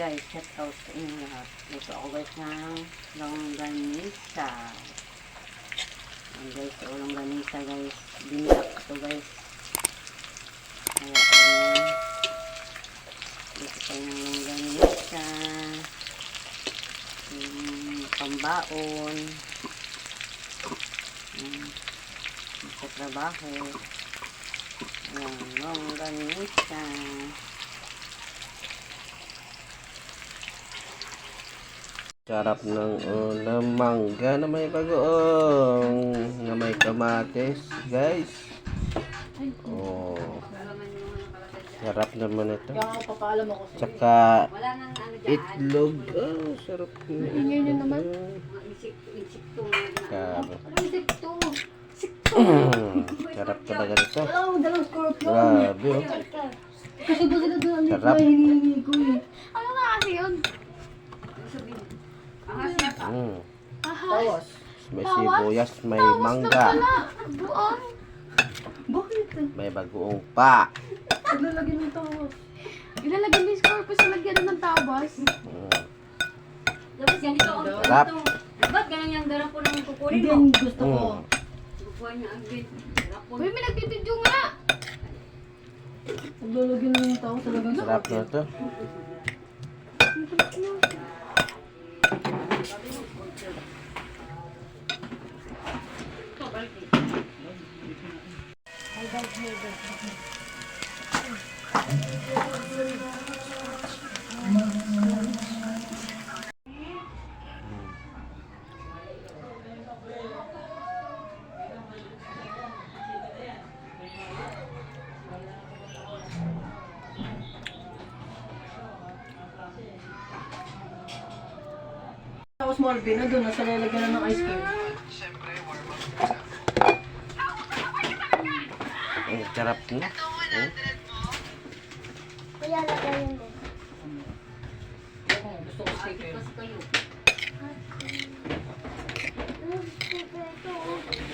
guys, shout out sa inyo lahat. Dito ako guys ng longganisa. Ayan guys, so longganisa guys. Binyak ito guys. Ayan. Dito tayo ng longganisa. Pambaon. Sa trabaho. Ayan, longganisa. Sarap ng ulam, mangga na may bagoong, na may kamatis, guys. Oh, sarap naman ito. Tsaka itlog. Oh, sarap na itlog. Sarap talaga ito. Grabe, oh. Sarap. Ano nga kasi yun? May sibuyas, may mangga, may bagoong pa. Ilalagyan ng tawas. Ilalagyan mo yung scorpus sa lagyan ng tawas. Tapos ganito ang Sarap. ba't ganyan yung darap po ng kukunin mo? Hindi, gusto ko. Kukuha niya ang bit. Uy, may nagbibidyo nga. Ilalagyan mo yung tawas sa lagyan. Sarap na ito. Tapos Marvin na doon, nasa lalagyan na ng ice cream. Ang sarap na. Kuya, lagayin mo. Gusto ko steak eh. Kasi kayo. Gusto ko ito.